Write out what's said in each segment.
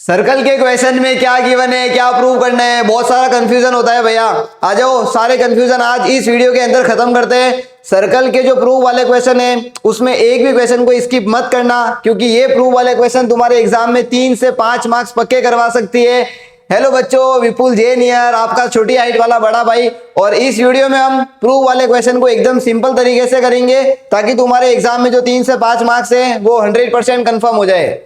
Circle के question में क्या गिवन है, क्या प्रूव करना है, बहुत सारा कंफ्यूजन होता है भैया। आ जाओ, सारे कंफ्यूजन आज इस वीडियो के अंदर खत्म करते हैं। सर्कल के जो प्रूव वाले क्वेश्चन है उसमें एक भी क्वेश्चन को स्किप मत करना, क्योंकि ये प्रूव वाले क्वेश्चन तुम्हारे एग्जाम में 3 से 5 मार्क्स पक्के करवा सकती है। हेलो बच्चों, विपुल जैन हियर, आपका छोटी हाइट वाला बड़ा भाई। और इस वीडियो में हम प्रूव वाले क्वेश्चन को एकदम सिंपल तरीके से करेंगे ताकि तुम्हारे एग्जाम में जो 3 से 5 मार्क्स है वो 100% कंफर्म हो जाए।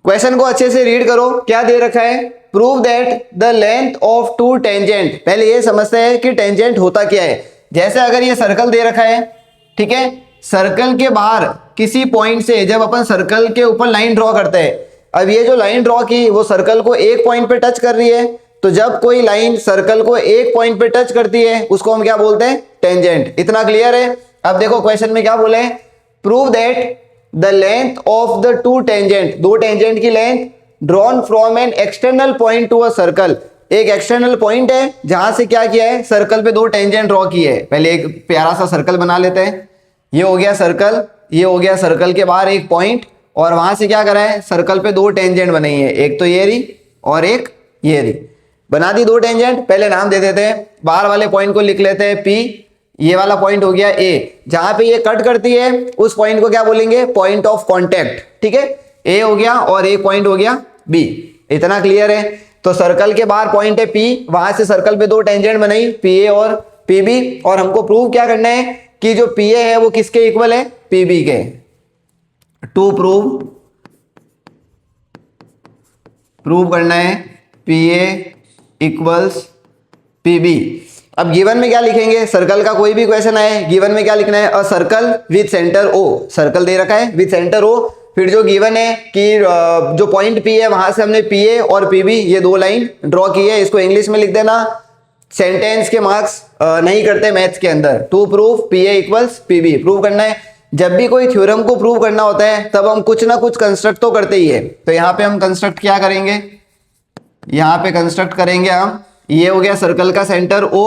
क्वेश्चन को अच्छे से रीड करो। क्या दे रखा है? Prove that the length of two tangent. पहले ये समझते हैं कि टेंजेंट होता क्या है। जैसे अगर ये सर्कल दे रखा है, ठीक है, सर्कल के बाहर किसी पॉइंट से जब अपन सर्कल के ऊपर लाइन ड्रॉ करते हैं, अब ये जो लाइन ड्रॉ की वो सर्कल को एक पॉइंट पे टच कर रही है, तो जब कोई लाइन सर्कल को एक पॉइंट पे टच करती है उसको हम क्या बोलते हैं? टेंजेंट। इतना क्लियर है? अब देखो क्वेश्चन में क्या बोले, prove that the length of the two tangent, दो टेंजेंट की length drawn from an external point to a circle. एक एक्सटर्नल पॉइंट है जहां से क्या किया है, सर्कल पे दो टेंजेंट ड्रॉ किए है। पहले एक प्यारा सा सर्कल बना लेते हैं। ये हो गया सर्कल, ये हो गया सर्कल के बाहर एक पॉइंट, और वहां से क्या करा है, सर्कल पे दो टेंजेंट बनाई है, एक तो ये रही और एक ये रही। बना दी दो टेंजेंट। पहले नाम दे देते हैं, बाहर वाले पॉइंट को लिख लेते हैं P, ये वाला पॉइंट हो गया ए। जहां पे ये कट करती है उस पॉइंट को क्या बोलेंगे? Point of contact. ठीक है, ए हो गया और एक पॉइंट हो गया बी। इतना क्लियर है? तो सर्कल के बाहर पॉइंट है पी, वहां से सर्कल पे दो टेंजेंट बनाई, पी ए और पी बी, और हमको प्रूव क्या करना है कि जो पी ए है वो किसके इक्वल है? पी बी के। टू प्रूव करना है P A equals P B. अब गिवन में क्या लिखेंगे? सर्कल का कोई भी क्वेश्चन आए, गिवन में क्या लिखना है? A circle with centre O. Circle दे रखा है विद सेंटर ओ, फिर जो गिवन है कि जो पॉइंट पी है वहां से हमने पी ए और पी बी ये दो लाइन ड्रॉ की है, इसको इंग्लिश में लिख देना। सेंटेंस के मार्क्स नहीं करते मैथ्स के अंदर। To prove P A equals P B prove करना है। जब भी कोई थ्योरम को प्रूव करना होता है तब हम कुछ ना कुछ कंस्ट्रक्ट तो करते ही है। तो यहाँ पे हम कंस्ट्रक्ट क्या करेंगे? यहाँ पे कंस्ट्रक्ट करेंगे हम, ये हो गया सर्कल का सेंटर ओ।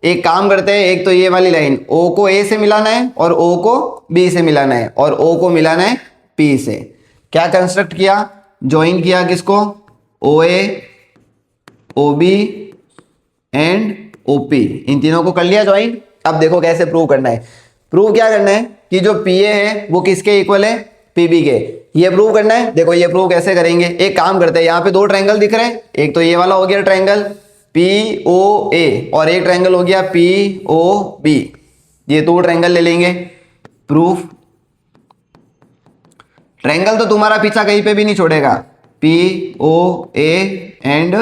एक काम करते हैं, एक तो ये वाली लाइन ओ को ए से मिलाना है और ओ को बी से मिलाना है और ओ को मिलाना है पी से। क्या कंस्ट्रक्ट किया? ज्वाइन किया किसको? O A, O B and O P, इन तीनों को कर लिया ज्वाइन। अब देखो कैसे प्रूव करना है। प्रूव क्या करना है कि जो पी ए है वो किसके इक्वल है? पी बी के। ये प्रूव करना है। देखो ये प्रूव कैसे करेंगे, एक काम करते हैं, यहाँ पे दो ट्रायंगल दिख रहे हैं, एक तो ये वाला हो गया ट्रायंगल पी ओ ए और एक ट्रायंगल हो गया पी ओ बी। ये दो ट्रायंगल ले लेंगे। प्रूफ, ट्रायंगल तो तुम्हारा पीछा कहीं पे भी नहीं छोड़ेगा। P O A and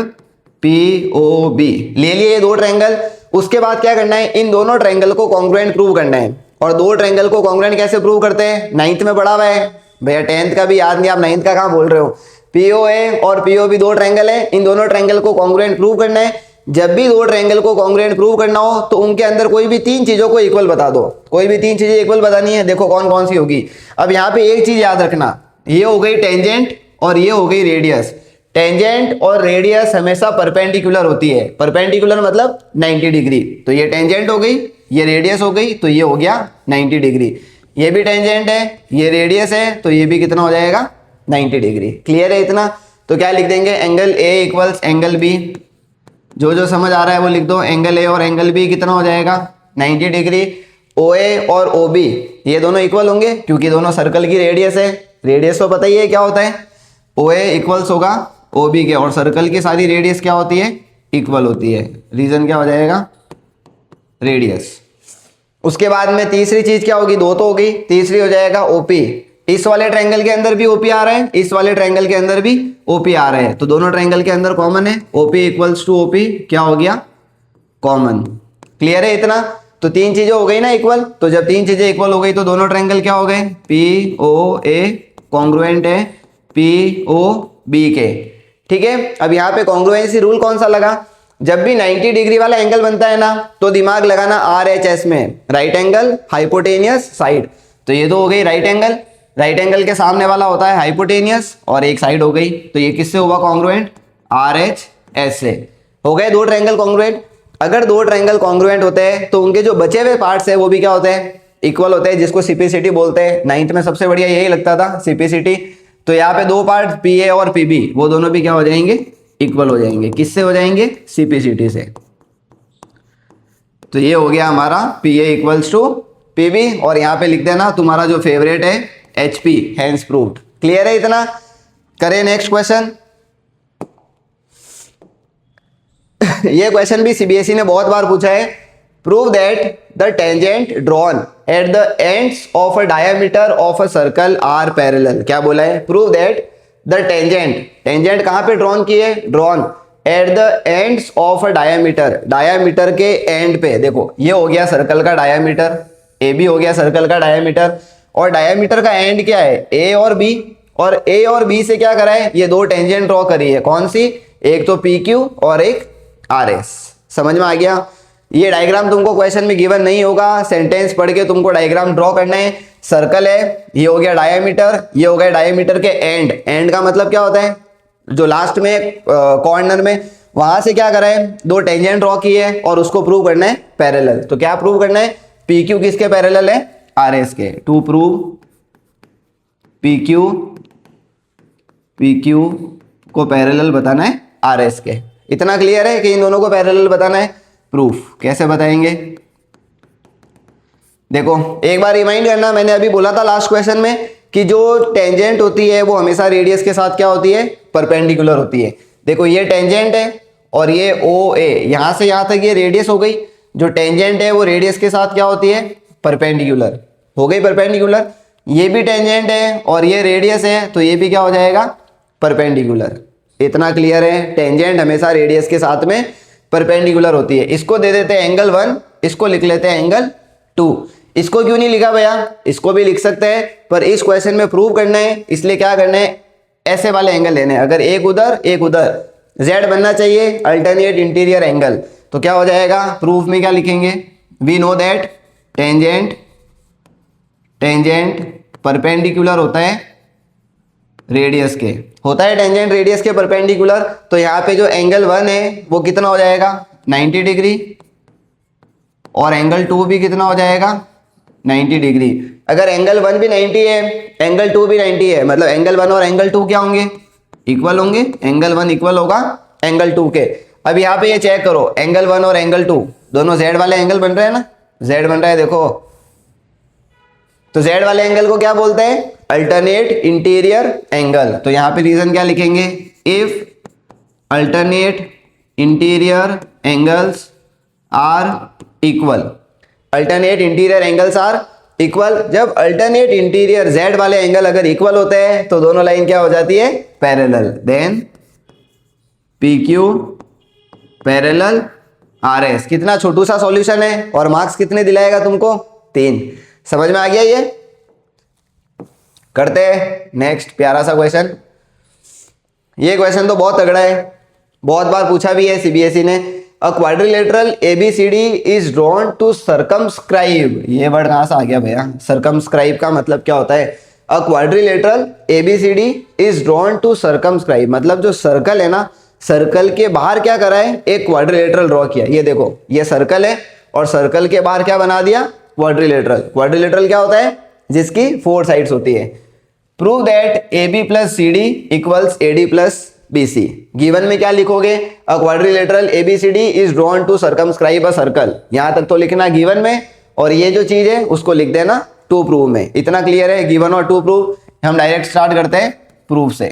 P O B ले लिए ये दो ट्रायंगल। उसके बाद क्या करना है, इन दोनों ट्रायंगल को कॉन्ग्रुएंट प्रूव करना है। और दो ट्रायंगल को कॉन्ग्रुएंट कैसे प्रूव करते हैं? 9th में पढ़ा हुआ है भैया, 10th का भी याद नहीं, आप 9th का कहाँ बोल रहे हो। पीओए और पीओबी दो ट्रायंगल है, इन दोनों ट्रायंगल को कॉन्ग्रुएंट प्रूव करना है। जब भी दो ट्रायंगल को कॉन्ग्रुएंट प्रूव करना हो तो उनके अंदर कोई भी तीन चीजों को इक्वल बता दो। कोई भी तीन चीजें इक्वल बतानी है, देखो कौन कौन सी होगी। अब यहाँ पे एक चीज याद रखना, ये हो गई टेंजेंट और ये हो गई रेडियस। टेंजेंट और रेडियस हमेशा परपेंडिकुलर होती है। परपेंडिकुलर मतलब 90 डिग्री। तो ये टेंजेंट हो गई, ये रेडियस हो गई, तो ये हो गया 90 डिग्री। ये भी टेंजेंट है, ये रेडियस है, तो ये भी कितना हो जाएगा? 90 डिग्री। क्लियर है इतना? तो क्या लिख देंगे? Angle A equals angle B. जो जो समझ आ रहा है वो लिख दो। एंगल ए और एंगल बी कितना हो जाएगा? 90 डिग्री। ओ ए और ओ बी ये दोनों इक्वल होंगे क्योंकि दोनों सर्कल की रेडियस है। रेडियस तो पता ही है क्या होता है, ओ ए इक्वल्स होगा ओ बी के, और सर्कल की सारी रेडियस क्या होती है? इक्वल होती है। रीजन क्या हो जाएगा? रेडियस। उसके बाद में तीसरी चीज क्या होगी? दो तो होगी, तीसरी हो जाएगा ओपी। इस वाले ट्रायंगल के अंदर भी ओपी आ रहा है, इस वाले ट्रायंगल के अंदर भी ओपी आ रहा है, तो दोनों ट्रायंगल के अंदर कॉमन है। ओपी इक्वल्स टू ओपी क्या हो गया? कॉमन। क्लियर है इतना? तो तीन चीजें हो गई ना इक्वल। तो जब तीन चीजें इक्वल हो गई तो दोनों ट्रायंगल क्या हो गए? पी ओ ए कॉन्ग्रुएंट है पी ओ बी के। ठीक है, अब यहाँ पे कॉन्ग्रुएंसी रूल कौन सा लगा? जब भी 90 डिग्री वाला एंगल बनता है ना तो दिमाग लगाना आर एच एस में, राइट एंगल हाइपोटेनियस साइड। तो ये तो हो गई राइट एंगल, राइट एंगल के सामने वाला होता है हाइपोटेनियस, और एक साइड हो गई, तो ये किससे हुआ कॉन्ग्रुएंट? आर एच एस से। हो गए दो ट्रायंगल कॉन्ग्रुएंट। अगर दो ट्रायंगल कॉन्ग्रुएंट होते हैं तो उनके जो बचे हुए पार्ट्स है वो भी क्या होते हैं? इक्वल होते हैं, जिसको सिपिसिटी बोलते हैं। 9th में सबसे बढ़िया यही लगता था, सिपिसिटी। तो यहाँ पे दो पार्ट पी ए और पी बी वो दोनों भी क्या हो जाएंगे, इक्वल हो जाएंगे। किससे हो जाएंगे, सीपीसीटी से। तो ये हो गया हमारा P A equals to P B, और यहाँ पे लिख देना तुम्हारा जो फेवरेट है H P, hence proved. Clear है इतना। करें नेक्स्ट क्वेश्चन। ये क्वेश्चन भी सीबीएसई ने बहुत बार पूछा है। Prove that the tangent drawn at the ends of a diameter of a circle are parallel. क्या बोला है, प्रूव दैट द टेंजेंट कहां पे ड्रॉन की है, drawn at the ends of a diameter के एंड पे। देखो ये हो गया सर्कल का डायमीटर, ए बी हो गया सर्कल का डायमीटर, और डायमीटर का एंड क्या है, ए और बी, और ए और बी से क्या करा है, ये दो टेंजेंट ड्रॉ करी है। कौन सी, एक तो पी क्यू और एक आर एस। समझ में आ गया। ये डायग्राम तुमको क्वेश्चन में गिवन नहीं होगा, सेंटेंस पढ़ के तुमको डायग्राम ड्रॉ करना है। सर्कल है, ये हो गया डायमीटर, ये हो गया डायमीटर के एंड का मतलब क्या होता है, जो लास्ट में कॉर्नर में वहां से क्या करा है, दो टेंजेंट ड्रॉ की है और उसको प्रूव करना है पैरेलल। तो क्या प्रूव करना है, पी क्यू किसके पैरेलल है, आर एस के। टू प्रूव पी क्यू को पैरेलल बताना है आर एस के। इतना क्लियर है कि इन दोनों को पैरेलल बताना है। प्रूफ कैसे बताएंगे, देखो एक बार रिमाइंड करना, मैंने अभी बोला था लास्ट क्वेश्चन में कि जो टेंजेंट होती है वो हमेशा रेडियस के साथ क्या होती है, परपेंडिकुलर होती है। देखो ये टेंजेंट है और ये ओ ए, यहां से यहां तक ये रेडियस हो गई। जो टेंजेंट है वो रेडियस के साथ क्या होती है, परपेंडिकुलर हो गई, परपेंडिकुलर। ये भी टेंजेंट है और ये रेडियस है, तो ये भी क्या हो जाएगा, परपेंडिकुलर। इतना क्लियर है, टेंजेंट हमेशा रेडियस के साथ में परपेंडिकुलर होती है। इसको दे देते हैं एंगल 1, इसको लिख लेते हैं एंगल 2। इसको क्यों नहीं लिखा भैया, इसको भी लिख सकते हैं, पर इस क्वेश्चन में प्रूव करना है, इसलिए क्या करना है, ऐसे वाले एंगल लेने हैं। अगर एक उधर एक उधर, जेड बनना चाहिए, अल्टरनेट इंटीरियर एंगल। तो क्या हो जाएगा, प्रूफ में क्या लिखेंगे, we know that tangent perpendicular होता है रेडियस के, होता है टेंजेंट रेडियस के परपेंडिकुलर। तो यहाँ पे जो एंगल 1 है वो कितना हो जाएगा, 90 डिग्री, और एंगल 2 भी कितना हो जाएगा, 90 डिग्री। अगर एंगल 1 भी 90 है, एंगल 2 भी 90 है, मतलब एंगल 1 और एंगल 2 क्या होंगे, इक्वल होंगे। एंगल 1 इक्वल होगा एंगल 2 के। अब यहाँ पे ये चेक करो, एंगल 1 और एंगल 2 दोनों जेड वाले एंगल बन रहे हैं ना, जेड बन रहा है देखो। तो जेड वाले एंगल को क्या बोलते हैं, अल्टरनेट इंटीरियर एंगल। तो यहां पे रीजन क्या लिखेंगे, if alternate interior angles are equal, alternate interior angles are equal. जब अल्टरनेट इंटीरियर जेड वाले एंगल अगर इक्वल होते हैं तो दोनों लाइन क्या हो जाती है, parallel. Then P Q parallel R S. कितना छोटू सा सॉल्यूशन है, और मार्क्स कितने दिलाएगा तुमको, 3। समझ में आ गया ये। करते हैं नेक्स्ट प्यारा सा क्वेश्चन। ये क्वेश्चन तो बहुत तगड़ा है, बहुत बार पूछा भी है सीबीएसई ने। A quadrilateral ABCD is drawn to circumscribe. ये वर्ड कहां से आ गया भैया, सर्कमस्क्राइब का मतलब क्या होता है, a quadrilateral ABCD is drawn to circumscribe, मतलब जो सर्कल है ना, सर्कल के बाहर क्या करा है, एक क्वाड्रिलेटरल ड्रॉ किया। ये देखो ये सर्कल है और सर्कल के बाहर क्या बना दिया, क्वाड्रिलेटरल। क्वाड्रिलेटरल क्या होता है, जिसकी 4 साइड्स होती है। Prove that A B plus C D equals A D plus B C. Given में क्या लिखोगे, a quadrilateral A B C D is drawn to circumscribe a circle. यहां तक तो लिखना गिवन में, और ये जो चीज है उसको लिख देना टू प्रूव में। इतना क्लियर है, गिवन और टू प्रूव। हम डायरेक्ट स्टार्ट करते हैं प्रूफ से।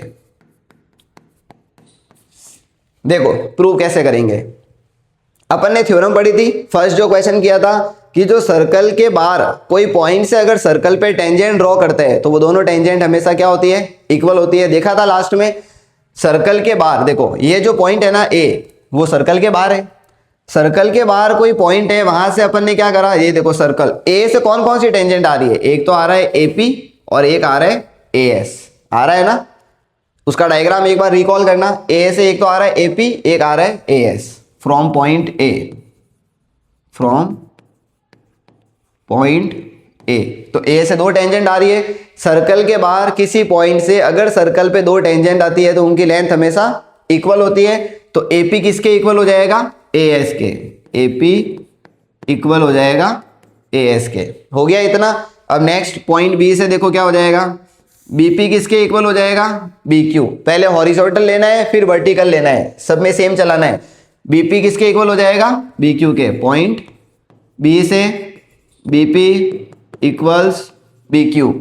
देखो प्रूव कैसे करेंगे, अपन ने थ्योरम पढ़ी थी, फर्स्ट जो क्वेश्चन किया था कि जो सर्कल के बाहर कोई पॉइंट से अगर सर्कल पे टेंजेंट ड्रॉ करते हैं तो वो दोनों टेंजेंट हमेशा क्या होती है, इक्वल होती है। देखा था लास्ट में, सर्कल के बाहर देखो ये जो पॉइंट है ना ए, वो सर्कल के बाहर है। सर्कल के बाहर कोई पॉइंट है, वहां से अपन ने क्या करा, ये देखो सर्कल ए से कौन कौन सी टेंजेंट आ रही है, एक तो आ रहा है एपी और एक आ रहा है एएस, आ रहा है ना। उसका डायग्राम एक बार रिकॉल करना, ए से एक तो आ रहा है एपी, एक आ रहा है as. From point A, from point A, तो ए से दो टेंजेंट आ रही है। सर्कल के बाहर किसी पॉइंट से अगर सर्कल पे दो टेंजेंट आती है तो उनकी लेंथ हमेशा इक्वल होती है। तो एपी किसके इक्वल हो जाएगा, एएस के। एपी इक्वल हो जाएगा एएस के। हो गया इतना। अब नेक्स्ट पॉइंट बी से देखो क्या हो जाएगा, बीपी किसके इक्वल हो जाएगा, BQ। पहले हॉरिजॉन्टल लेना है फिर वर्टिकल लेना है, सब में सेम चलाना है। बीपी किसके इक्वल हो जाएगा, BQ के। पॉइंट बी से बीपी इक्वल्स BQ।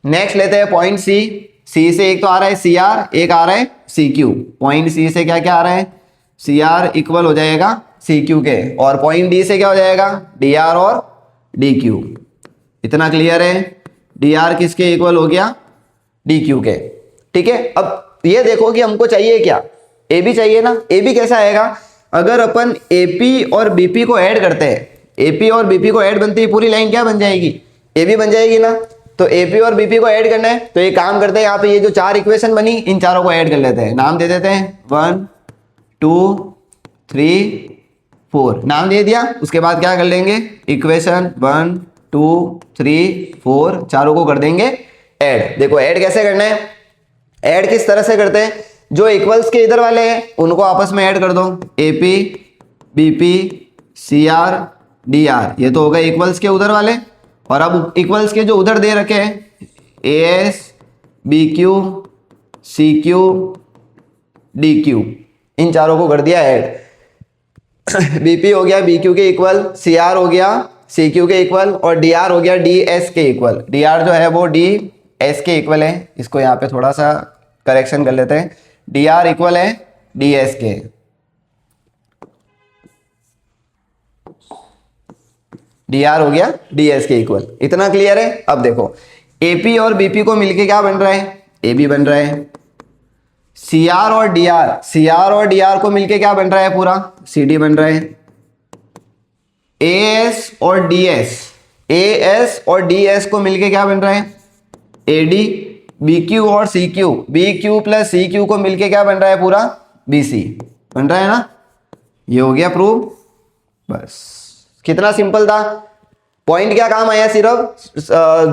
नेक्स्ट लेते हैं पॉइंट सी। सी से एक तो आ रहा है CR, एक आ रहा है CQ। पॉइंट सी से क्या क्या आ रहा है, CR इक्वल हो जाएगा CQ के, और पॉइंट डी से क्या हो जाएगा, DR और DQ। इतना क्लियर है, DR किसके इक्वल हो गया, DQ के। ठीक है, अब ये देखो कि हमको चाहिए क्या, AB चाहिए ना। AB कैसे आएगा, अगर अपन AP और BP को ऐड करते हैं, AP और BP को ऐड बनती है पूरी लाइन क्या बन जाएगी, AB बन जाएगी ना। तो AP और BP को ऐड करना है, तो एक काम करते हैं, यहाँ पे ये जो 4 इक्वेशन बनी इन चारों को ऐड कर लेते हैं। नाम दे देते हैं 1 2 3 4, नाम दे दिया। उसके बाद क्या कर लेंगे, इक्वेशन 1 2 3 4 चारों को कर देंगे ऐड। देखो ऐड कैसे करना है, ऐड किस तरह से करते हैं, जो इक्वल्स के इधर वाले हैं उनको आपस में ऐड कर दो, AP BP CR DR, ये तो हो गए इक्वल्स के उधर वाले। और अब इक्वल्स के जो उधर दे रखे हैं AS BQ CQ DQ, इन चारों को कर दिया ऐड। BP हो गया BQ के इक्वल, CR हो गया CQ के इक्वल, और DR हो गया DS के इक्वल। DR जो है वो DS के इक्वल है, इसको यहाँ पे थोड़ा सा करेक्शन कर लेते हैं, DR इक्वल है DS के। DR हो गया DS के इक्वल। इतना क्लियर है। अब देखो AP और BP को मिलके क्या बन रहा है, AB बन रहा है। CR और DR को मिलके क्या बन रहा है, पूरा CD बन रहा है। AS और DS को मिलके क्या बन रहा है, AD। BQ और BQ प्लस CQ को मिलके क्या बन रहा है, पूरा BC बन रहा है ना। ये हो गया प्रूव। बस कितना सिंपल था। पॉइंट क्या काम आया, सिर्फ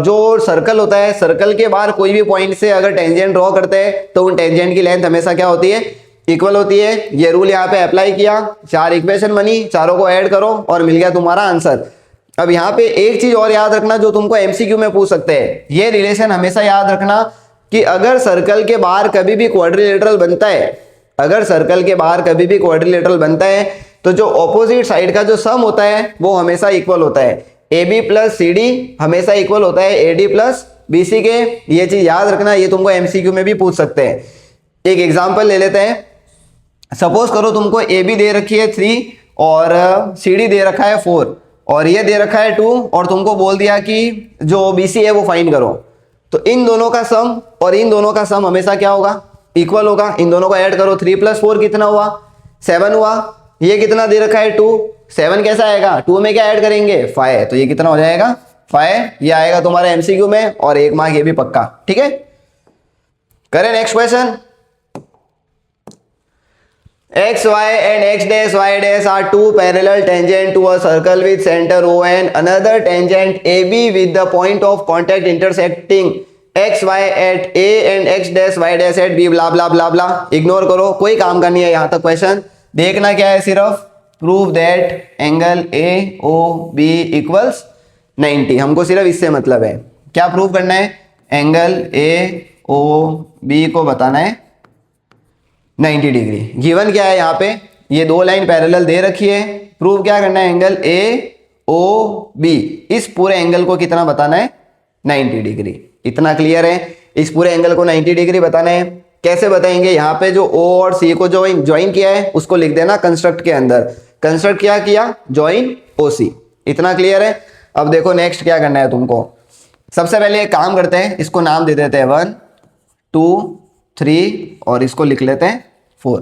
जो सर्कल होता है, सर्कल के बाहर कोई भी पॉइंट से अगर टेंजेंट ड्रॉ करते हैं तो उन टेंजेंट की लेंथ हमेशा क्या होती है, इक्वल होती है। ये रूल यहाँ पे अप्लाई किया, 4 इक्वेशन बनी, चारों को ऐड करो और मिल गया तुम्हारा आंसर। अब यहाँ पे एक चीज और याद रखना जो तुमको MCQ में पूछ सकते हैं, ये रिलेशन हमेशा याद रखना कि अगर सर्कल के बाहर कभी भी क्वाड्रिलेटरल बनता है, अगर सर्कल के बाहर कभी भी क्वाड्रिलेटरल बनता है तो जो ऑपोजिट साइड का जो सम होता है वो हमेशा इक्वल होता है। AB प्लस CD हमेशा इक्वल होता है AD प्लस BC के। ये चीज याद रखना, ये तुमको MCQ में भी पूछ सकते हैं। एक एग्जांपल ले लेते हैं। सपोज करो तुमको AB दे रखी है 3 और CD दे रखा है 4 और ये दे रखा है 2 और तुमको बोल दिया कि जो BC है वो फाइंड करो। तो इन दोनों का सम और इन दोनों का सम हमेशा क्या होगा, इक्वल होगा। इन दोनों को ऐड करो, 3 प्लस 4 कितना हुआ, 7 हुआ। ये कितना दे रखा है 2, 7 कैसा आएगा, 2 में क्या ऐड करेंगे 5, तो ये कितना हो जाएगा 5। ये आएगा तुम्हारे MCQ में और 1 मार्क ये भी पक्का। ठीक है, करें next question. XY and X dash Y dash are two parallel tangent to a circle with center O and another tangent AB with the point of contact intersecting XY at A and X dash Y dash at B blah blah blah blah। Ignore करो, कोई काम का नहीं है यहाँ तक। Question देखना क्या है, सिर्फ prove that angle AOB equals 90। हमको सिर्फ इससे मतलब है, क्या प्रूव करना है, एंगल AOB को बताना है 90 डिग्री। गिवन क्या है यहाँ पे, ये दो लाइन पैरेलल दे रखी है। प्रूव क्या करना है, एंगल AOB, इस पूरे एंगल को कितना बताना है 90 डिग्री। इतना क्लियर है, इस पूरे एंगल को 90 डिग्री बताना है। कैसे बताएंगे, यहाँ पे जो O और C को ज्वाइन किया है उसको लिख देना कंस्ट्रक्ट के अंदर। कंस्ट्रक्ट क्या किया, ज्वाइन OC। इतना क्लियर है। अब देखो नेक्स्ट क्या करना है तुमको। सबसे पहले एक काम करते हैं, इसको नाम दे देते हैं 1 2 3 और इसको लिख लेते हैं 4।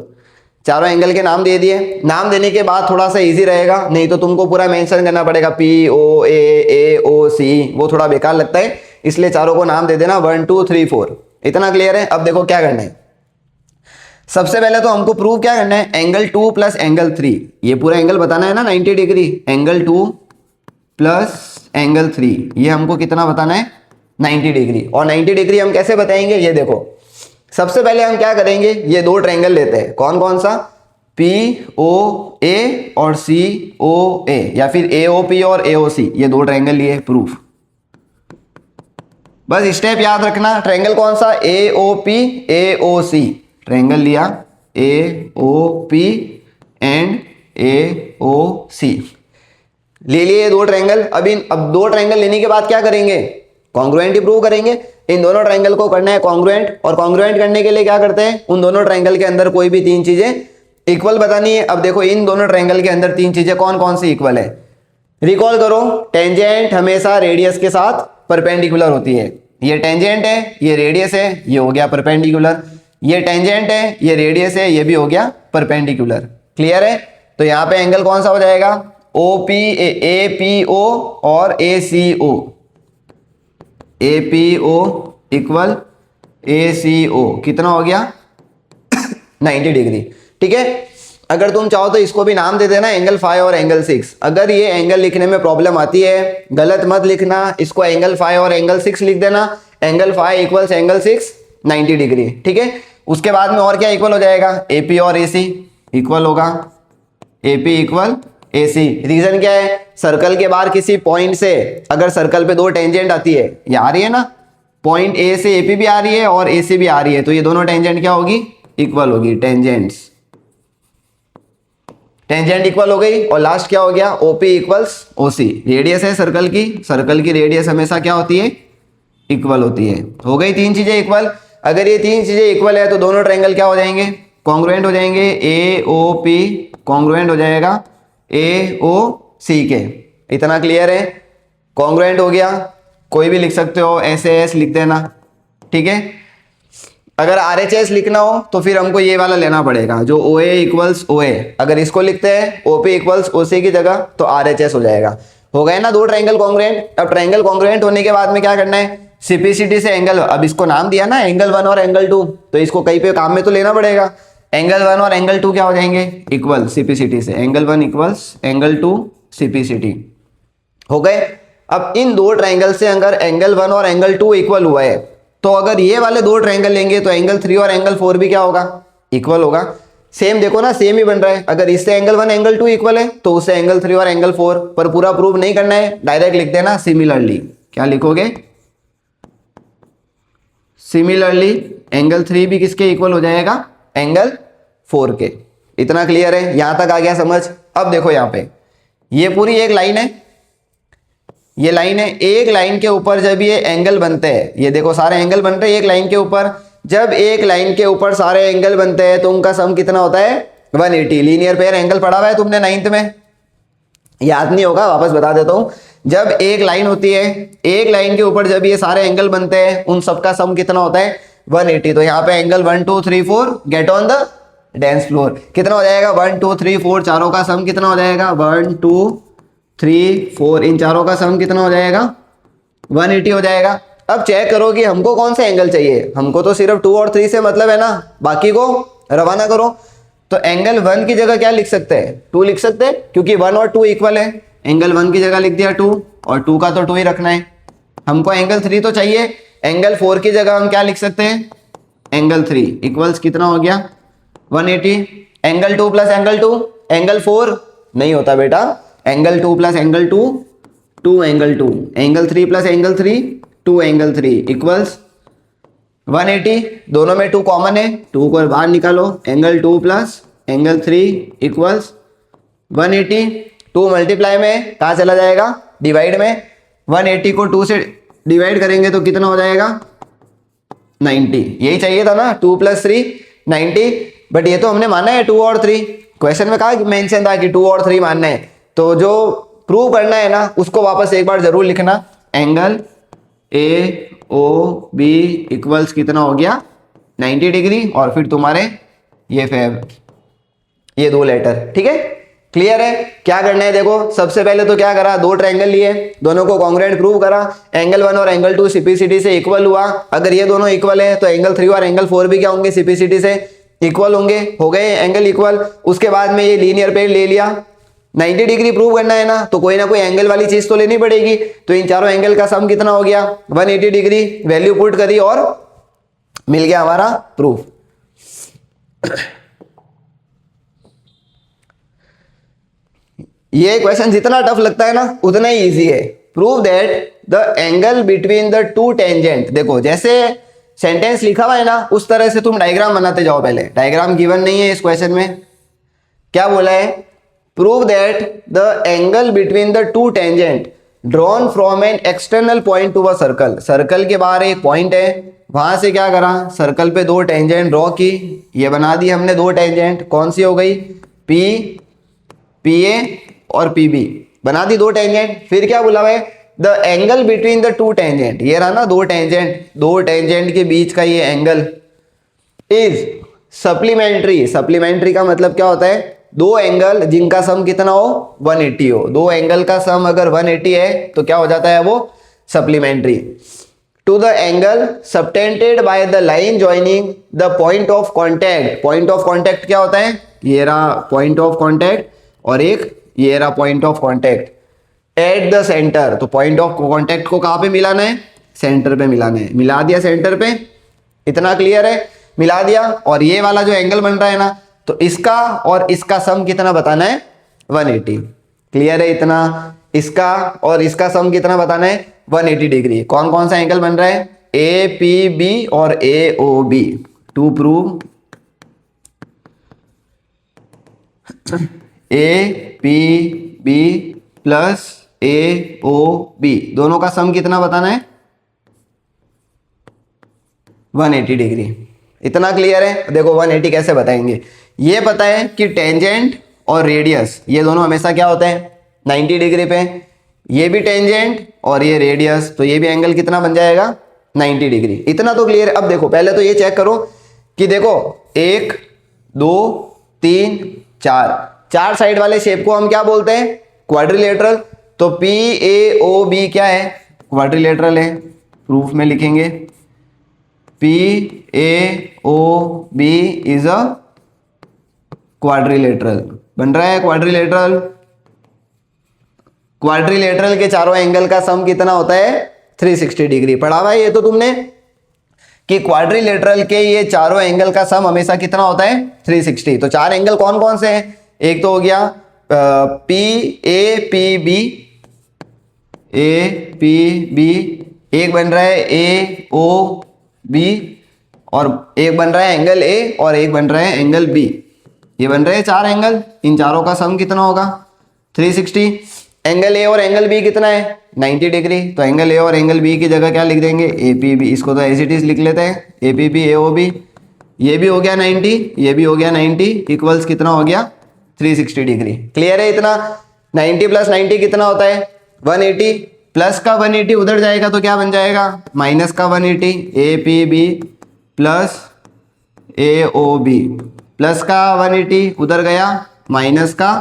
चारों एंगल के नाम दे दिए। नाम देने के बाद थोड़ा सा इजी रहेगा, नहीं तो तुमको पूरा मेंशन करना पड़ेगा POA AOC, वो थोड़ा बेकार लगता है। इसलिए चारों को नाम दे देना 1 2 3 4। इतना क्लियर है। अब देखो क्या करना है, सबसे पहले तो हमको प्रूव क्या करना है, एंगल 2 प्लस एंगल 3, ये पूरा एंगल बताना है ना 90 डिग्री। एंगल 2 प्लस एंगल 3, ये हमको कितना बताना है 90 डिग्री। और 90 डिग्री हम कैसे बताएंगे, ये देखो सबसे पहले हम क्या करेंगे, ये दो ट्रायंगल लेते हैं। कौन कौन सा, POA और COA, या फिर AOP और AOC, ये दो ट्रायंगल लिए। प्रूफ बस स्टेप याद रखना। ट्रायंगल कौन सा, AOP ट्रायंगल लिया AOP एंड AOC, ले लिए दो ट्रायंगल। अब दो ट्रायंगल लेने के बाद क्या करेंगे, कॉन्ग्रुएंट प्रूव करेंगे। इन दोनों ट्रायंगल को करना है कॉन्ग्रुएंट, और कॉन्ग्रुएंट करने के लिए क्या करते हैं, उन दोनों ट्रायंगल के अंदर कोई भी तीन चीजें इक्वल बतानी है। अब देखो इन दोनों ट्रायंगल के अंदर तीन चीजें कौन कौन सी इक्वल है, रिकॉल करो। टेंजेंट हमेशा रेडियस के साथ परपेंडिकुलर होती है। ये टेंजेंट है, ये रेडियस है, ये हो गया परपेंडिकुलर। ये टेंजेंट है, ये रेडियस है, ये भी हो गया परपेंडिकुलर। क्लियर है। तो यहाँ पे एंगल कौन सा हो जाएगा, APO और ACO, APO इक्वल ACO कितना हो गया 90 डिग्री। ठीक है। अगर तुम चाहो तो इसको भी नाम दे देना एंगल 5 और एंगल 6। अगर ये एंगल लिखने में प्रॉब्लम आती है, गलत मत लिखना, इसको एंगल 5 और एंगल 6 लिख देना। Angle 5 equals angle 6 90 degree. ठीक है। उसके बाद में और क्या इक्वल हो जाएगा, AP और AC इक्वल होगा, AP इक्वल AC। रीजन क्या है, सर्कल के बाहर किसी पॉइंट से अगर सर्कल पे दो टेंजेंट आती है, ये आ रही है ना, पॉइंट A से AP भी आ रही है और AC भी आ रही है, तो ये दोनों टेंजेंट क्या होगी, इक्वल होगी। टेंजेंट इक्वल हो गई। और लास्ट क्या हो गया, OP इक्वल्स OC। रेडियस है सर्कल की रेडियस हमेशा क्या होती है, इक्वल होती है। हो गई तीन चीजें इक्वल। अगर ये तीन चीजें इक्वल है तो दोनों ट्रायंगल क्या हो जाएंगे, कॉन्ग्रुएंट हो जाएंगे। AOP कॉन्ग्रुएंट हो जाएगा AOC के। इतना क्लियर है, कॉन्ग्रुएंट हो गया। कोई भी लिख सकते हो, SAS लिख देना। ठीक है। अगर RHS लिखना हो तो फिर हमको ये वाला लेना पड़ेगा, जो OA इक्वल्स OA। अगर इसको लिखते हैं OP इक्वल्स OC की जगह तो RHS हो जाएगा। हो गए ना दो ट्रायंगल कॉन्ग्रुएंट। अब ट्रायंगल कॉन्ग्रुएंट होने के बाद में क्या करना है, CPCT से एंगल, अब इसको नाम दिया ना एंगल 1 और एंगल 2, तो इसको कहीं पे काम में तो लेना पड़ेगा। एंगल 1 और एंगल 2 क्या हो जाएंगे, इक्वल CPCT से। एंगल 1 इक्वल्स एंगल 2 CPCT हो गए। अब इन दो ट्रायंगल से अगर एंगल 1 और एंगल 2 इक्वल हुआ है, तो अगर ये वाले दो ट्रायंगल लेंगे तो एंगल 3 और एंगल 4 भी क्या होगा, इक्वल होगा। सेम देखो ना, सेम ही बन रहा है। अगर इससे एंगल 1 एंगल 2 इक्वल है तो उससे एंगल 3 और एंगल 4, पर पूरा प्रूव नहीं करना है, डायरेक्ट लिख देना सिमिलरली। क्या लिखोगे, सिमिलरली एंगल 3 भी किसके इक्वल हो जाएगा, एंगल 4 के। इतना क्लियर है, यहां तक आ गया समझ। अब देखो यहां पे ये पूरी एक लाइन है, ये लाइन है। एक लाइन के ऊपर जब ये एंगल बनते हैं, ये देखो सारे एंगल बन रहे हैं एक लाइन के ऊपर। जब एक लाइन के ऊपर सारे एंगल बनते हैं तो उनका सम कितना होता है, 180। लीनियर पेयर एंगल पढ़ा हुआ है तुमने 9th में, याद नहीं होगा वापस बता देता हूं। जब एक लाइन होती है, एक लाइन के ऊपर जब ये सारे एंगल बनते हैं, उन सबका सम कितना होता है, 180। तो यहाँ पे angle 1 2 3 4 get on the dance floor. कितना हो जाएगा, 1 2 3 4, चारों का सम कितना हो जाएगा, 1 2 3 4, इन चारों का सम कितना हो जाएगा, 180 हो जाएगा। अब चेक करो कि हमको कौन से एंगल चाहिए। हमको तो सिर्फ 2 और 3 से मतलब है ना, बाकी को रवाना करो। तो एंगल 1 की जगह क्या लिख सकते हैं, 2 लिख सकते हैं, क्योंकि 1 और 2 इक्वल है। एंगल 1 की जगह लिख दिया 2, और 2 का तो 2 ही रखना है। हमको एंगल 3 तो चाहिए, एंगल 4 की जगह हम क्या लिख सकते हैं, एंगल 3 इक्वल्स कितना हो गया, 180। एंगल 2 प्लस एंगल 2, एंगल 4 नहीं होता बेटा, angle 2 plus angle 2, 2 angle 2, angle 3 plus angle 3, 2 angle 3 equals 180। दोनों में 2 कॉमन है, 2 को बाहर निकालो। Angle 2 plus angle 3 equals 180। 2 multiply में कहाँ चला जाएगा, डिवाइड में। 180 को 2 से डिवाइड करेंगे तो कितना हो जाएगा, 90। यही चाहिए था ना, 2 प्लस 3 90। बट ये तो हमने माना है 2 और 3, क्वेश्चन में कहा मेंशन था कि 2 और 3 मानना है। तो जो प्रूव करना है ना, उसको वापस एक बार जरूर लिखना। एंगल AOB इक्वल्स कितना हो गया, 90 डिग्री, और फिर तुम्हारे ये दो लेटर। ठीक है, क्लियर है। क्या करना है देखो, सबसे पहले तो क्या करा, दो ट्रायंगल लिए, दोनों को कॉन्ग्रुएंट प्रूव करा। एंगल 1 और एंगल 2 CPCT से इक्वल हुआ। अगर ये दोनों इक्वल है तो एंगल 3 और एंगल 4 भी क्या होंगे, CPCT से इक्वल होंगे। हो गए एंगल इक्वल। उसके बाद में ये लीनियर पेयर ले लिया। 90 डिग्री प्रूव करना है ना, तो कोई ना कोई एंगल वाली चीज तो लेनी पड़ेगी। तो इन चारों एंगल का सम कितना हो गया, 180 डिग्री। वैल्यू पुट करी और मिल गया हमारा प्रूफ। ये क्वेश्चन जितना टफ लगता है ना, उतना ही इजी है। Prove that the angle between the two tangent. देखो जैसे सेंटेंस लिखा हुआ है ना उस तरह से तुम डायग्राम बनाते जाओ। पहले डायग्राम गिवन नहीं है इस क्वेश्चन में, क्या बोला है, prove that the angle between the two tangent drawn from an external point to a circle. Circle के बाहर एक पॉइंट है, वहां से क्या करा, सर्कल पे दो टेंजेंट ड्रॉ की, ये बना दी हमने दो टेंजेंट, कौन सी हो गई, पी पी ए और पी बी, बना दी दो टेंजेंट। फिर क्या बोला है, the angle between the two tangent, ये रहा ना दो टेंजेंट, दो टेंजेंट के बीच का ये एंगल इज सप्लीमेंट्री। सप्लीमेंट्री का मतलब क्या होता है, दो एंगल जिनका सम कितना हो 180 हो, दो एंगल का सम अगर 180 है तो क्या हो जाता है वो supplementary. To the angle subtended by the line joining the point of contact. Point of contact क्या होता है, ये रहा पॉइंट ऑफ कॉन्टैक्ट और एक ये रहा point of contact at the centre. तो पॉइंट ऑफ कॉन्टैक्ट को कहां पे मिलाना है, सेंटर पे मिलाना है, मिला दिया सेंटर पे, इतना क्लियर है, मिला दिया। और ये वाला जो एंगल बन रहा है ना, तो इसका और इसका सम कितना बताना है 180, क्लियर है इतना, इसका और इसका सम कितना बताना है 180 डिग्री। कौन कौन सा एंगल बन रहा है, ए पी बी और A O B. To prove A P B plus A O B दोनों का सम कितना बताना है 180 डिग्री, इतना क्लियर है। देखो 180 कैसे बताएंगे, ये पता है कि टेंजेंट और रेडियस ये दोनों हमेशा क्या होते हैं 90 डिग्री पे, ये भी टेंजेंट और ये रेडियस, तो ये भी एंगल कितना बन जाएगा 90 डिग्री, इतना तो क्लियर है। अब देखो पहले तो ये चेक करो कि देखो 1 2 3 4, चार साइड वाले शेप को हम क्या बोलते हैं क्वाड्रिलेटरल। तो पी ए ओ बी क्या है, क्वाड्रिलेटरल है, प्रूफ में लिखेंगे P A O B is a quadrilateral, बन रहा है क्वाड्रिलेटरल। क्वाड्रिलेटरल के चारों एंगल का सम कितना होता है 360 डिग्री। पढ़ा हुआ है ये तो तुमने कि क्वाड्रिलेटरल के ये चारों एंगल का सम हमेशा कितना होता है 360। तो चार एंगल कौन कौन से हैं, एक तो हो गया P A P B, A P B, एक बन रहा है ए ओ बी, और एक बन रहा है एंगल ए और एक बन रहा है एंगल बी, ये बन रहे हैं चार एंगल, इन चारों का सम कितना होगा 360। एंगल ए और एंगल बी कितना है 90 डिग्री, तो एंगल ए और एंगल बी की जगह क्या लिख देंगे ए पी बी, इसको तो एज इट इज लिख लेते हैं A P B A O B, ये भी हो गया 90, ये भी हो गया 90, इक्वल्स कितना हो गया 360 डिग्री। क्लियर है इतना, 90 प्लस 90 कितना होता है 180, प्लस का 180 उधर जाएगा तो क्या बन जाएगा माइनस का 180, A P B plus A O B, plus का 180 उधर गया, माइनस का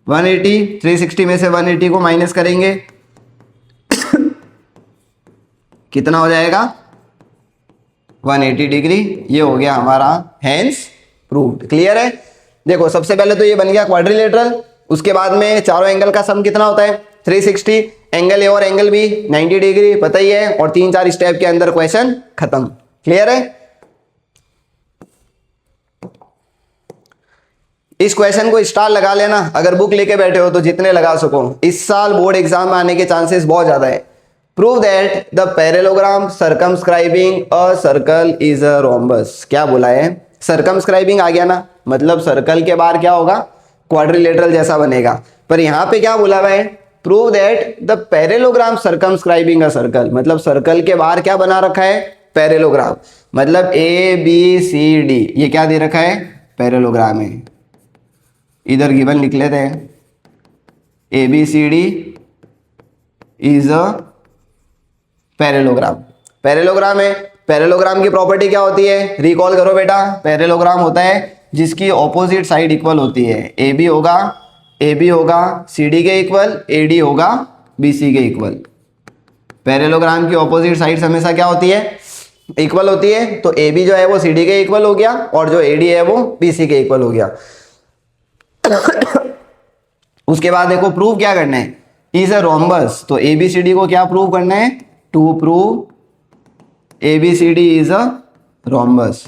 180, 360 में से 180 को माइनस करेंगे कितना हो जाएगा 180 डिग्री, ये हो गया हमारा हेंस प्रूव्ड। क्लियर है। देखो सबसे पहले तो ये बन गया क्वाड्रिलेटरल, उसके बाद में चारों एंगल का सम कितना होता है 360, एंगल ए और एंगल बी 90 डिग्री पता ही है, और 3-4 स्टेप के अंदर क्वेश्चन खत्म। क्लियर है। इस क्वेश्चन को स्टार लगा लेना, अगर बुक लेके बैठे हो तो जितने लगा सको, इस साल बोर्ड एग्जाम में आने के चांसेस बहुत ज्यादा है। Prove that the parallelogram circumscribing a circle is a rhombus. क्या बोला है, सर्कमस्क्राइबिंग आ गया ना, मतलब सर्कल के बाहर क्या होगा क्वाड्रिलेटरल जैसा बनेगा, पर यहां पे क्या बोला हुआ है prove that the parallelogram circumscribing a circle, मतलब सर्कल के बाहर क्या बना रखा है पैरेललोग्राम, मतलब ए बी सी डी, ये क्या दे रखा है पैरेललोग्राम है, इधर गिवन लिख लेते हैं A B C D is a parallelogram. Parallelogram है, पैरेललोग्राम की प्रॉपर्टी क्या होती है रिकॉल करो बेटा, पैरेललोग्राम होता है जिसकी ऑपोजिट साइड इक्वल होती है, ए बी होगा सी डी के इक्वल, ए डी होगा बी सी के इक्वल। पैरेललोग्राम की ऑपोजिट साइड्स हमेशा क्या होती है इक्वल होती है, तो ए बी जो है वो सी डी के इक्वल हो गया और जो ए डी है वो बी सी के इक्वल हो गया। उसके बाद देखो प्रूव क्या करना है, इज अ रोम्बस, तो एबीसीडी को क्या प्रूव करना है to prove ABCD is a rhombus.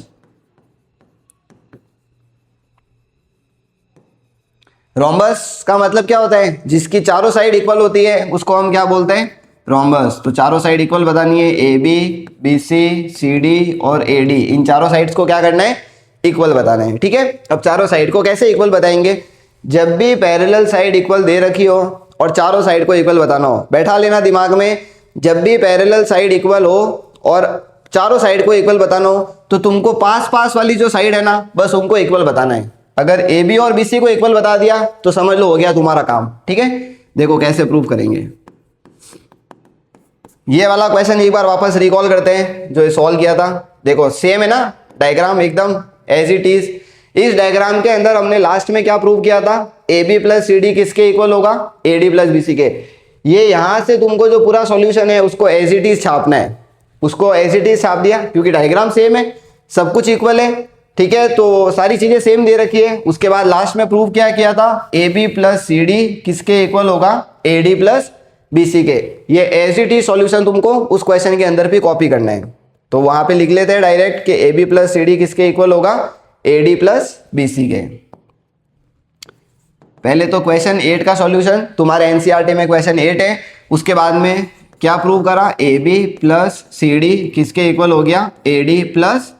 Rhombus का मतलब क्या होता है जिसकी चारों साइड इक्वल होती है उसको हम क्या बोलते हैं रोम्बस, तो चारों साइड इक्वल बतानी है, A B, B C, C D और ए डी, इन चारों साइड्स को क्या करना है, इक्वल बताना है। ठीक है, अब चारों साइड को कैसे इक्वल बताएंगे, जब भी पैरेलल साइड इक्वल दे रखी हो और चारों साइड को इक्वल बताना हो, बैठा लेना दिमाग में, जब भी पैरेलल साइड इक्वल हो और चारों साइड को इक्वल बताना हो तो तुमको पास पास वाली जो साइड है ना, बस उनको इक्वल बताना है। अगर ए बी और बी सी को इक्वल बता दिया तो समझ लो हो गया तुम्हारा काम। ठीक है, देखो कैसे प्रूव करेंगे। ये वाला क्वेश्चन एक बार वापस रिकॉल करते हैं जो सॉल्व किया था। देखो सेम है ना डायग्राम, एकदम एज इट इज। इस डायग्राम के अंदर हमने लास्ट में क्या प्रूव किया था, A B plus C D किसके इक्वल होगा, A D plus B C के। ये यहां से तुमको जो पूरा सॉल्यूशन है उसको एज इट इज छापना है, उसको एज इट इज छाप दिया क्योंकि डायग्राम सेम है, सब कुछ इक्वल है। ठीक है, तो सारी चीजें सेम दे रखी है। उसके बाद लास्ट में प्रूव क्या किया था, A B plus C D किसके इक्वल होगा, A D plus B C के। ये एज इट इज सॉल्यूशन तुमको उस क्वेश्चन के अंदर भी कॉपी करना है, तो वहां पे लिख लेते हैं डायरेक्ट कि A B plus C D किसके इक्वल होगा, A D plus B C के। पहले तो क्वेश्चन 8 का सॉल्यूशन तुम्हारे एनसीईआरटी में क्वेश्चन 8 है, उसके बाद में क्या प्रूव करा, A B plus C D किसके इक्वल हो गया, A D plus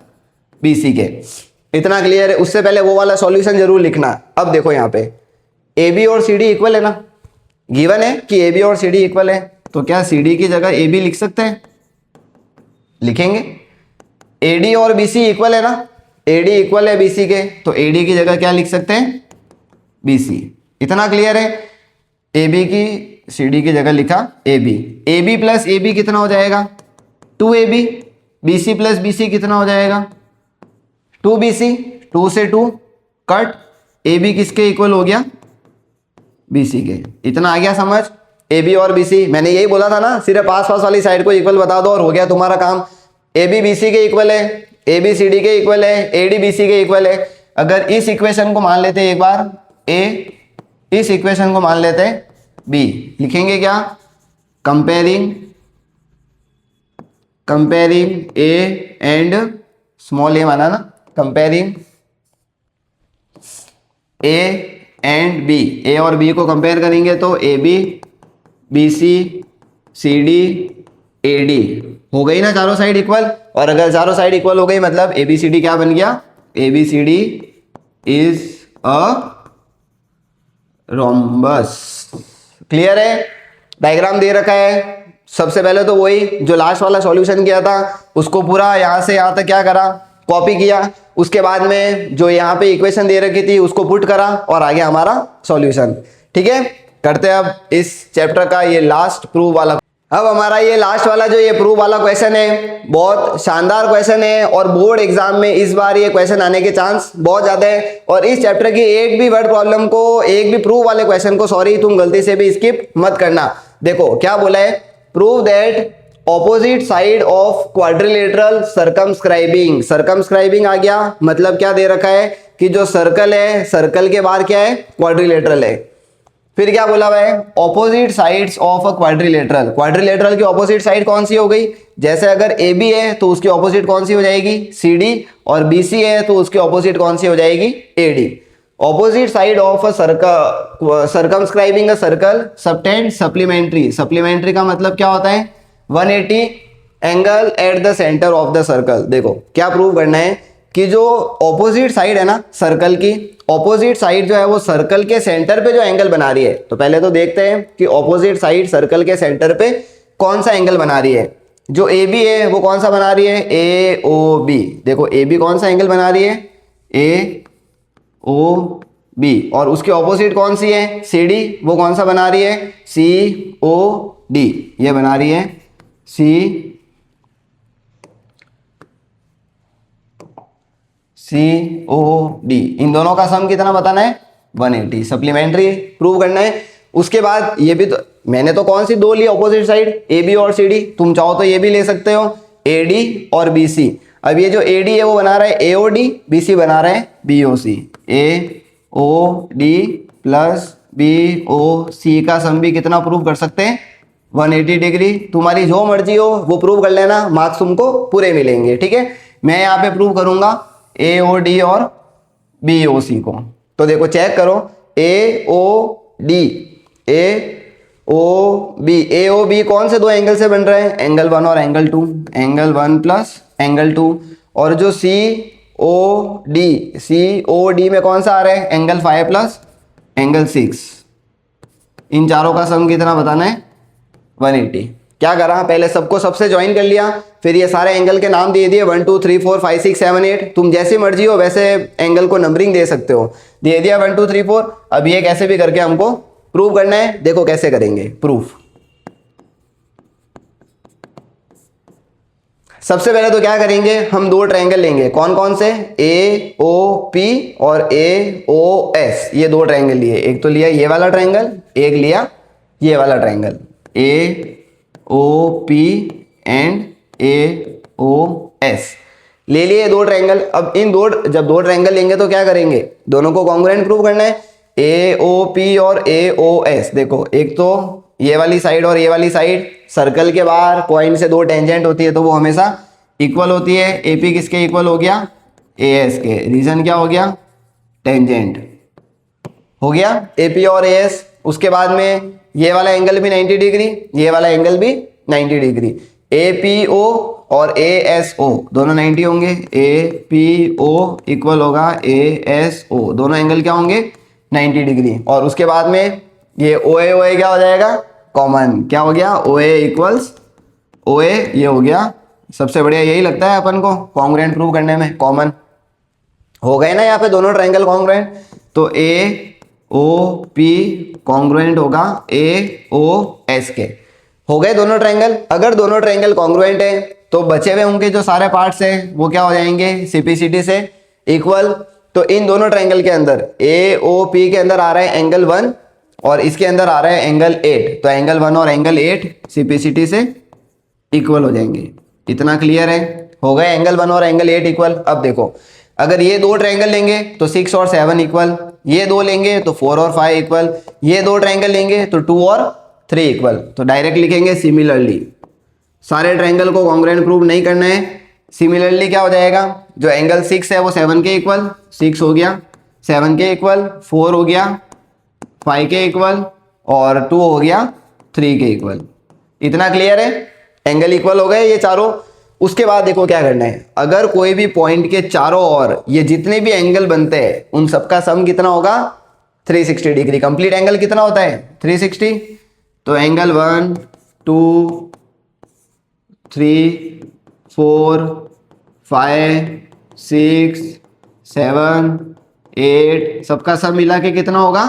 B C के। इतना क्लियर है। उससे पहले वो वाला सॉल्यूशन जरूर लिखना। अब देखो यहाँ पे ए बी और सी डी इक्वल है ना, गिवन है कि ए बी और सी डी इक्वल है, तो क्या सी डी की जगह ए बी लिख सकते हैं, लिखेंगे। ए डी और बी सी इक्वल है ना, ए डी इक्वल है बी सी के, तो ए डी की जगह क्या लिख सकते हैं, बी सी। इतना क्लियर है। ए बी की सी डी की जगह लिखा A B, A B plus A B कितना हो जाएगा, 2ab, B C plus B C कितना हो जाएगा, 2bc, 2 से 2 कट, ए बी किसके इक्वल हो गया, बी सी के। इतना आ गया समझ, ए बी और बी सी। मैंने यही बोला था ना, सिर्फ आस पास वाली साइड को इक्वल बता दो और हो गया तुम्हारा काम। ए बी बी सी के इक्वल है, ए बी सी डी के इक्वल है, ए डी बी सी के इक्वल है। अगर इस इक्वेशन को मान लेते हैं एक बार ए, इस इक्वेशन को मान लेते हैं बी, लिखेंगे क्या, comparing A and small A माना ना, comparing A and B, A और बी को कंपेयर करेंगे तो A B, B C, C D, A D हो गई ना चारों साइड इक्वल। और अगर चारों साइड इक्वल हो गई मतलब ए बी सी डी क्या बन गया, A B C D is a rhombus. Clear है, डायग्राम दे रखा है। सबसे पहले तो वही जो लास्ट वाला सॉल्यूशन किया था उसको पूरा यहाँ से यहाँ तक क्या करा, कॉपी किया। उसके बाद में जो यहाँ पे इक्वेशन दे रखी थी उसको पुट करा और आ गया हमारा सॉल्यूशन। ठीक है, करते हैं अब इस चैप्टर का ये लास्ट प्रूव वाला। अब हमारा ये लास्ट वाला जो ये प्रूव वाला क्वेश्चन है बहुत शानदार क्वेश्चन है और बोर्ड एग्जाम में इस बार ये क्वेश्चन आने के चांस बहुत ज्यादा है। और इस चैप्टर की एक भी वर्ड प्रॉब्लम को, एक भी प्रूव वाले क्वेश्चन को सॉरी तुम गलती से भी स्किप मत करना। देखो क्या बोला है, prove that opposite side of quadrilateral circumscribing. Circumscribing आ गया, मतलब क्या दे रखा है कि जो सर्कल है, सर्कल के बाहर क्या है, क्वाड्रिलेटरल है। फिर क्या बोला हुआ है, opposite sides of a quadrilateral. Quadrilateral की ऑपोजिट साइड कौन सी हो गई, जैसे अगर ए बी है तो उसकी ऑपोजिट कौन सी हो जाएगी, सी डी, और बी सी है तो उसकी ऑपोजिट कौन सी हो जाएगी, A D. Opposite side of a circle, circumscribing a circle, subtend supplementary. Supplementary का मतलब क्या होता है, 180 angle at the centre of the circle. देखो क्या प्रूव करना है कि जो ऑपोजिट साइड है ना सर्कल की, ऑपोजिट साइड जो है वो सर्कल के सेंटर पे जो एंगल बना रही है। तो पहले तो देखते हैं कि ऑपोजिट साइड सर्कल के सेंटर पे कौन सा एंगल बना रही है। जो ए बी है वो कौन सा बना रही है, ए ओ बी। देखो ए बी कौन सा एंगल बना रही है, ए ओ बी। और उसकी ऑपोजिट कौन सी है, सी डी, वो कौन सा बना रही है, सी ओ डी। ये बना रही है सी ओ डी। इन दोनों का सम कितना बताना है, 180। सप्लीमेंट्री प्रूव करना है। उसके बाद ये भी तो मैंने तो कौन सी दो ली ऑपोजिट साइड, ए बी और सी डी। तुम चाहो तो ये भी ले सकते हो, ए डी और बी सी। अब ये जो ए डी है वो बना रहा है ए ओ डी, बी सी बना रहा है B O C. A O D plus B O C का सम भी कितना प्रूव कर सकते हैं, 180 डिग्री। तुम्हारी जो मर्जी हो वो प्रूव कर लेना, मार्क्स तुमको पूरे मिलेंगे। ठीक है, मैं यहाँ पे प्रूव करूंगा ए ओ डी और बी ओ सी को। तो देखो चेक करो, ए O D, A O B, A O B कौन से दो एंगल से बन रहे हैं? एंगल 1 और एंगल 2, एंगल 1 प्लस एंगल 2। और जो सी ओ डी में कौन सा आ रहा है? Angle 5 plus angle 6। इन चारों का सम कितना बताना है? 180। क्या करा? पहले सबको सबसे ज्वाइन कर लिया, फिर ये सारे एंगल के नाम दे दिए 1 2 3 4 5 6 7 8। तुम जैसी मर्जी हो वैसे एंगल को नंबरिंग दे सकते हो। दे दिया 1 2 3 4। अब ये कैसे भी करके हमको प्रूव करना है। देखो कैसे करेंगे प्रूफ। सबसे पहले तो क्या करेंगे, हम दो ट्रायंगल लेंगे। कौन कौन से? ए ओ पी और ए ओ एस। ये दो ट्रायंगल लिए। एक तो लिया ये वाला ट्रायंगल, एक लिया ये वाला triangle, A O P and A O S ले लिए दो ट्रायंगल। अब इन जब दो ट्रायंगल लेंगे तो क्या करेंगे? दोनों को कॉन्ग्रुएंट प्रूव करना है। ए ओ पी और ए ओ एस। देखो एक तो ये वाली साइड और ये वाली साइड, सर्कल के बाहर पॉइंट से दो टेंजेंट होती है तो वो हमेशा इक्वल होती है। एपी किसके इक्वल हो गया? ए एस के। रीजन क्या हो गया? टेंजेंट हो गया एपी और ए एस। उसके बाद में ये वाला एंगल भी 90 डिग्री, ये वाला एंगल भी 90 डिग्री। ए पी ओ और ए एस ओ दोनों 90 होंगे। ए पी ओ इक्वल होगा ए एस ओ, दोनों एंगल क्या होंगे? 90 डिग्री। और उसके बाद में ये ओ ए क्या हो जाएगा? कॉमन। क्या हो गया? ओ ए इक्वल्स ओ ए, ये हो गया। सबसे बढ़िया यही लगता है अपन को कॉन्ग्रुएंट प्रूव करने में, कॉमन हो गए ना यहाँ पे दोनों ट्रायंगल कॉन्ग्रुएंट। तो ए ओ पी कॉन्ग्रुएंट होगा ए ओ एस के। हो गए दोनों ट्रायंगल। अगर दोनों ट्रायंगल कॉन्ग्रुएंट है तो बचे हुए उनके जो सारे पार्ट्स हैं वो क्या हो जाएंगे? सीपीसीटी से इक्वल। तो इन दोनों ट्रायंगल के अंदर ए ओ पी के अंदर आ रहा है एंगल 1 और इसके अंदर आ रहा है एंगल 8। तो एंगल 1 और एंगल 8 सीपीसीटी से इक्वल हो जाएंगे। इतना क्लियर है? हो गए एंगल 1 और एंगल 8 इक्वल। अब देखो अगर ये दो ट्रायंगल लेंगे तो 6 और 7 इक्वल, ये दो लेंगे तो 4 और 5 इक्वल, ये दो ट्रायंगल लेंगे तो 2 और 3 इक्वल। तो डायरेक्ट लिखेंगे सिमिलरली। सारे ट्रायंगल को कॉन्ग्रुएंट प्रूव नहीं करना है। सिमिलरली क्या हो जाएगा? जो एंगल 6 है वो 7 के इक्वल, 6 हो गया 7 के इक्वल, 4 हो गया 5 के इक्वल और 2 हो गया 3 के इक्वल। इतना क्लियर है? एंगल इक्वल हो गए ये चारों। उसके बाद देखो क्या करना है। अगर कोई भी पॉइंट के चारों ओर ये जितने भी एंगल बनते हैं उन सबका सम कितना होगा? 360 डिग्री। कंप्लीट एंगल कितना होता है? 360। तो एंगल 1 2 3 4 5 6 7 8 सबका सम मिला के कितना होगा?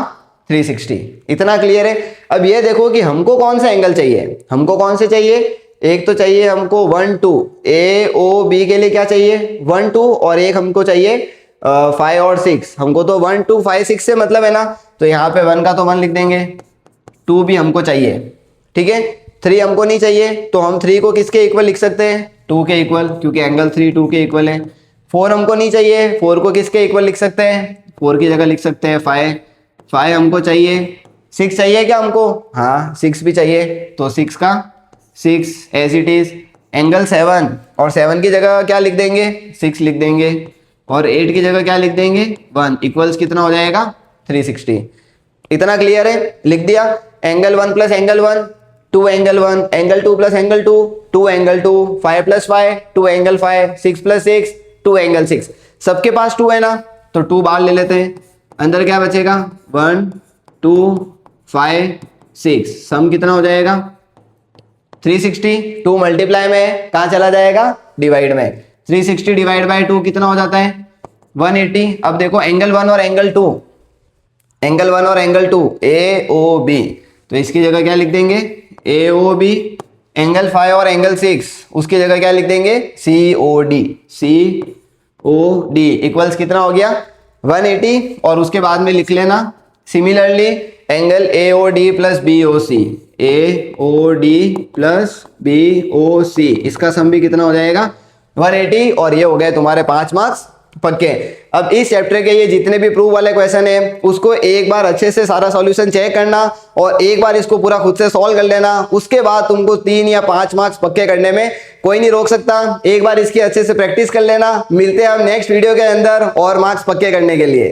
360। इतना क्लियर है? अब ये देखो कि हमको कौन सा एंगल चाहिए। हमको कौन से चाहिए? एक तो चाहिए हमको 1 2, ए ओ बी के लिए क्या चाहिए? 1 2 और एक हमको चाहिए 5 और 6। हमको तो 1 2 5 6 से मतलब है ना, तो यहाँ पे 1 का तो 1 लिख देंगे। 2 भी हमको चाहिए, ठीक है। 3 हमको नहीं चाहिए तो हम 3 को किसके इक्वल लिख सकते हैं? 2 के इक्वल, क्योंकि एंगल 3 2 के इक्वल है। 4 हमको नहीं चाहिए, 4 को किसके इक्वल लिख सकते हैं? 4 की जगह लिख सकते हैं 5। 5 हमको चाहिए। 6 चाहिए क्या हमको? हाँ 6 भी चाहिए, तो 6 का 6 एज इट इज। एंगल 7 और 7 की जगह क्या लिख देंगे? 6 लिख देंगे और 8 की जगह क्या लिख देंगे? 1 इक्वल्स कितना हो जाएगा? 360। इतना क्लियर है? लिख दिया। Angle 1 plus angle 1 2 angle 1, angle 2 plus angle 2 2 angle 2, 5 plus 5 2 angle 5, 6 plus 6 2 angle 6। सबके पास 2 है ना, तो 2 बाहर ले लेते हैं। अंदर क्या बचेगा? 1 2 5 6। सम कितना हो जाएगा? 360। 2 मल्टीप्लाई में कहाँ चला जाएगा? डिवाइड में। 360 डिवाइड बाई 2 कितना हो जाता है? 180। अब देखो एंगल 1 और एंगल 2, एंगल 1 और एंगल 2 ए ओ बी, तो इसकी जगह क्या लिख देंगे? ए ओ बी। एंगल 5 और एंगल 6 उसकी जगह क्या लिख देंगे? सी ओ डी। सी ओ डी इक्वल्स कितना हो गया? 180। और उसके बाद में लिख लेना similarly angle A O D plus B O C, A O D plus B O C, इसका सम भी कितना हो जाएगा? 180। और ये हो गए तुम्हारे 5 मार्क्स पक्के। अब इस चैप्टर के ये जितने भी प्रूव वाले क्वेश्चन है उसको एक बार अच्छे से सारा सॉल्यूशन चेक करना और एक बार इसको पूरा खुद से सॉल्व कर लेना। उसके बाद तुमको 3 या 5 मार्क्स पक्के करने में कोई नहीं रोक सकता। एक बार इसकी अच्छे से प्रैक्टिस कर लेना। मिलते हैं हम नेक्स्ट वीडियो के अंदर और मार्क्स पक्के करने के लिए।